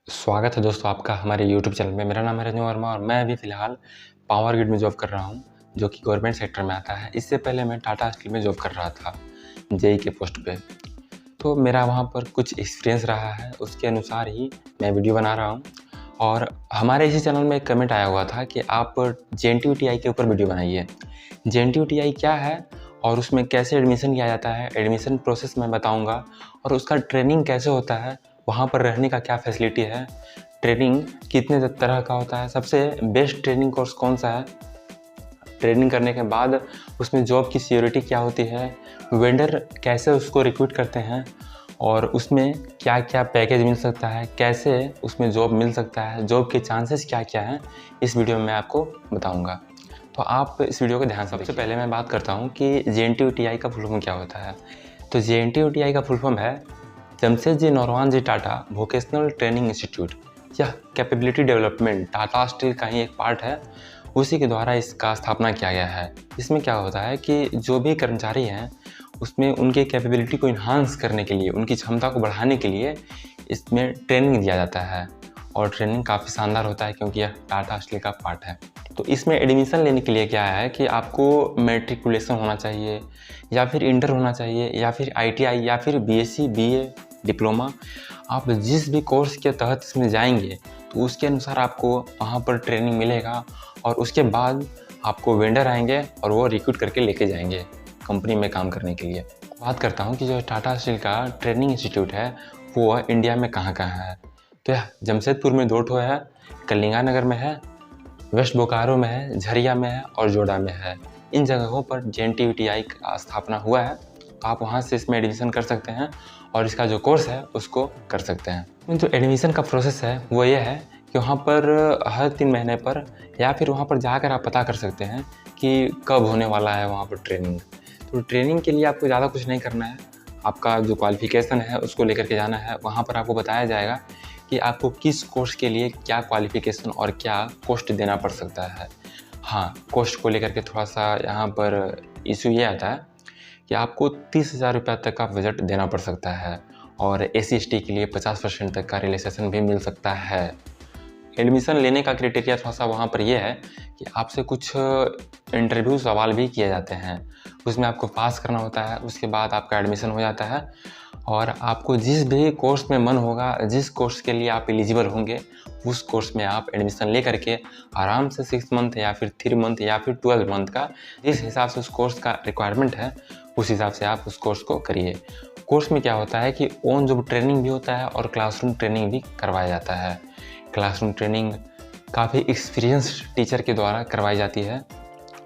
स्वागत है दोस्तों आपका हमारे YouTube चैनल में। मेरा नाम है रंजन वर्मा और मैं अभी फ़िलहाल पावर ग्रिड में जॉब कर रहा हूँ, जो कि गवर्नमेंट सेक्टर में आता है। इससे पहले मैं टाटा स्टील में जॉब कर रहा था जेई के पोस्ट पे। तो मेरा वहाँ पर कुछ एक्सपीरियंस रहा है, उसके अनुसार ही मैं वीडियो बना रहा हूँ। और हमारे इसी चैनल में एक कमेंट आया हुआ था कि आप JNTU-TI के ऊपर वीडियो बनाइए। JNTU-TI क्या है और उसमें कैसे एडमिशन किया जाता है, एडमिशन प्रोसेस मैं बताऊँगा और उसका ट्रेनिंग कैसे होता है, वहाँ पर रहने का क्या फैसिलिटी है, ट्रेनिंग कितने तरह का होता है, सबसे बेस्ट ट्रेनिंग कोर्स कौन सा है, ट्रेनिंग करने के बाद उसमें जॉब की सिक्योरिटी क्या होती है, वेंडर कैसे उसको रिक्रूट करते हैं और उसमें क्या क्या पैकेज मिल सकता है, कैसे उसमें जॉब मिल सकता है, जॉब के चांसेस क्या क्या हैं, इस वीडियो में मैं आपको बताऊंगा। तो आप इस वीडियो को ध्यान से सबसे पहले मैं बात करता हूँ कि JNTU-TI का फुल फॉर्म क्या होता है। तो JNTU-TI का फुल फॉर्म है जमशेदजी नौरवान जी टाटा वोकेशनल ट्रेनिंग इंस्टीट्यूट। यह कैपेबिलिटी डेवलपमेंट टाटा स्टील का ही एक पार्ट है, उसी के द्वारा इसका स्थापना किया गया है। इसमें क्या होता है कि जो भी कर्मचारी हैं उसमें उनके कैपेबिलिटी को इन्हांस करने के लिए, उनकी क्षमता को बढ़ाने के लिए इसमें ट्रेनिंग दिया जाता है और ट्रेनिंग काफ़ी शानदार होता है क्योंकि यह टाटा स्टील का पार्ट है। तो इसमें एडमिशन लेने के लिए क्या है कि आपको मैट्रिकुलेशन होना चाहिए या फिर इंटर होना चाहिए या फिर ITI या फिर BSc BA डिप्लोमा। आप जिस भी कोर्स के तहत इसमें जाएंगे तो उसके अनुसार आपको वहाँ पर ट्रेनिंग मिलेगा और उसके बाद आपको वेंडर आएंगे और वो रिक्रूट करके लेके जाएंगे कंपनी में काम करने के लिए। बात करता हूँ कि जो टाटा स्टील का ट्रेनिंग इंस्टीट्यूट है वो इंडिया में कहाँ कहाँ है। तो यह जमशेदपुर में 2 ठो है, कलिंगा नगर में है, वेस्ट बोकारो में है, झरिया में है और जोड़ा में है। इन जगहों पर JNTU-TI का स्थापना हुआ है, तो आप वहाँ से इसमें एडमिशन कर सकते हैं और इसका जो कोर्स है उसको कर सकते हैं। जो एडमिशन का प्रोसेस है वो ये है कि वहाँ पर हर 3 महीने पर या फिर वहाँ पर जाकर आप पता कर सकते हैं कि कब होने वाला है वहाँ पर ट्रेनिंग। तो ट्रेनिंग के लिए आपको ज़्यादा कुछ नहीं करना है, आपका जो क्वालिफ़िकेशन है उसको लेकर के जाना है। वहाँ पर आपको बताया जाएगा कि आपको किस कोर्स के लिए क्या क्वालिफ़िकेशन और क्या कॉस्ट देना पड़ सकता है। हाँ, कॉस्ट को लेकर के थोड़ा सा यहाँ पर इशू ये आता है कि आपको 30,000 रुपये तक का बजट देना पड़ सकता है और SC/ST के लिए 50% तक का रिलैक्सेशन भी मिल सकता है। एडमिशन लेने का क्राइटेरिया थोड़ा सा वहाँ पर यह है कि आपसे कुछ इंटरव्यू सवाल भी किए जाते हैं, उसमें आपको पास करना होता है, उसके बाद आपका एडमिशन हो जाता है और आपको जिस भी कोर्स में मन होगा, जिस कोर्स के लिए आप एलिजिबल होंगे, उस कोर्स में आप एडमिशन ले करके आराम से 6 मंथ या फिर 3 मंथ या फिर 12 मंथ का जिस हिसाब से उस कोर्स का रिक्वायरमेंट है उस हिसाब से आप उस कोर्स को करिए। कोर्स में क्या होता है कि ऑन जॉब ट्रेनिंग भी होता है और क्लासरूम ट्रेनिंग भी करवाया जाता है। क्लासरूम ट्रेनिंग काफ़ी एक्सपीरियंस टीचर के द्वारा करवाई जाती है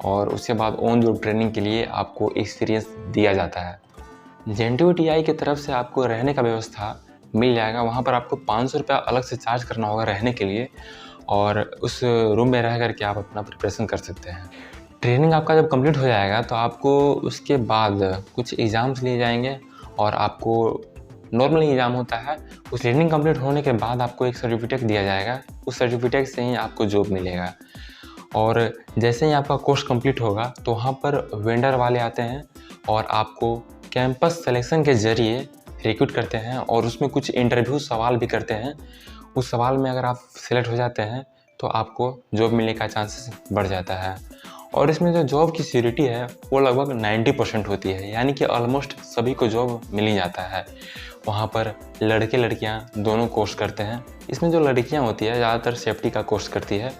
और उसके बाद ऑन जॉब ट्रेनिंग के लिए आपको एक्सपीरियंस दिया जाता है। JNTU-TI की तरफ से आपको रहने का व्यवस्था मिल जाएगा। वहाँ पर आपको 500 रुपया अलग से चार्ज करना होगा रहने के लिए और उस रूम में रह करके आप अपना प्रिपरेशन कर सकते हैं। ट्रेनिंग आपका जब कंप्लीट हो जाएगा तो आपको उसके बाद कुछ एग्ज़ाम्स लिए जाएंगे और आपको नॉर्मल एग्ज़ाम होता है। उस ट्रेनिंग कंप्लीट होने के बाद आपको एक सर्टिफिकेट दिया जाएगा, उस सर्टिफिकेट से ही आपको जॉब मिलेगा। और जैसे ही आपका कोर्स कंप्लीट होगा तो वहाँ पर वेंडर वाले आते हैं और आपको कैंपस सिलेक्शन के ज़रिए रिक्रूट करते हैं और उसमें कुछ इंटरव्यू सवाल भी करते हैं। उस सवाल में अगर आप सिलेक्ट हो जाते हैं तो आपको जॉब मिलने का चांसेस बढ़ जाता है और इसमें जो जॉब की सिक्योरिटी है वो लगभग 90% होती है, यानी कि ऑलमोस्ट सभी को जॉब मिल ही जाता है। वहाँ पर लड़के लड़कियाँ दोनों कोर्स करते हैं। इसमें जो लड़कियाँ होती है ज़्यादातर सेफ्टी का कोर्स करती है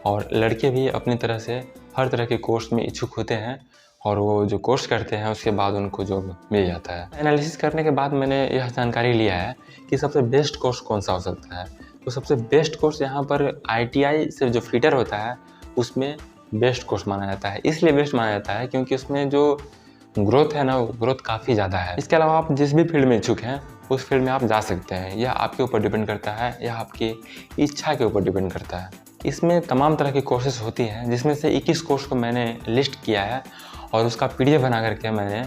और लड़के भी अपनी तरह से हर तरह के कोर्स में इच्छुक होते हैं और वो जो कोर्स करते हैं उसके बाद उनको जॉब मिल जाता है। एनालिसिस करने के बाद मैंने यह जानकारी लिया है कि सबसे बेस्ट कोर्स कौन सा हो सकता है। तो सबसे बेस्ट कोर्स यहाँ पर ITI से जो फिटर होता है उसमें बेस्ट कोर्स माना जाता है। इसलिए बेस्ट माना जाता है क्योंकि उसमें जो ग्रोथ है ना, वो ग्रोथ काफ़ी ज़्यादा है। इसके अलावा आप जिस भी फील्ड में इच्छुक हैं उस फील्ड में आप जा सकते हैं, यह आपके ऊपर डिपेंड करता है, यह आपकी इच्छा के ऊपर डिपेंड करता है। इसमें तमाम तरह की कोर्सेज होती हैं जिसमें से 21 कोर्स को मैंने लिस्ट किया है और उसका PDF बना करके मैंने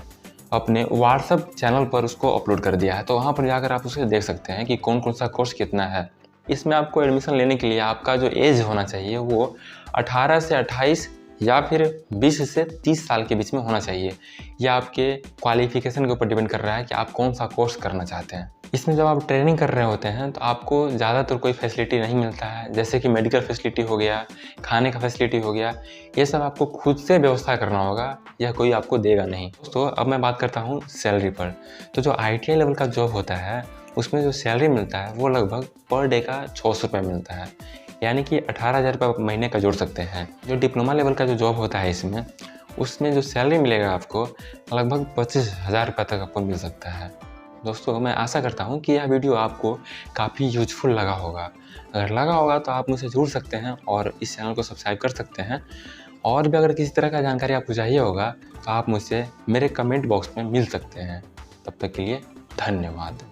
अपने WhatsApp चैनल पर उसको अपलोड कर दिया है। तो वहाँ पर जाकर आप उसे देख सकते हैं कि कौन कौन सा कोर्स कितना है। इसमें आपको एडमिशन लेने के लिए आपका जो एज होना चाहिए वो 18 से 28 या फिर 20 से 30 साल के बीच में होना चाहिए। यह आपके क्वालिफ़िकेशन के ऊपर डिपेंड कर रहा है कि आप कौन सा कोर्स करना चाहते हैं। इसमें जब आप ट्रेनिंग कर रहे होते हैं तो आपको ज़्यादातर कोई फैसिलिटी नहीं मिलता है, जैसे कि मेडिकल फैसिलिटी हो गया, खाने का फैसिलिटी हो गया, ये सब आपको खुद से व्यवस्था करना होगा, यह कोई आपको देगा नहीं। तो अब मैं बात करता हूँ सैलरी पर। तो जो ITI लेवल का जॉब होता है उसमें जो सैलरी मिलता है वो लगभग पर डे का 600 रुपये मिलता है, यानी कि 18,000 रुपये महीने का जोड़ सकते हैं। जो डिप्लोमा लेवल का जो जॉब होता है उसमें जो सैलरी मिलेगा आपको लगभग 25,000 रुपये तक आपको मिल सकता है। दोस्तों, मैं आशा करता हूँ कि यह वीडियो आपको काफ़ी यूजफुल लगा होगा। अगर लगा होगा तो आप मुझसे जुड़ सकते हैं और इस चैनल को सब्सक्राइब कर सकते हैं। और भी अगर किसी तरह का जानकारी आपको चाहिए होगा तो आप मुझसे मेरे कमेंट बॉक्स में मिल सकते हैं। तब तक के लिए धन्यवाद।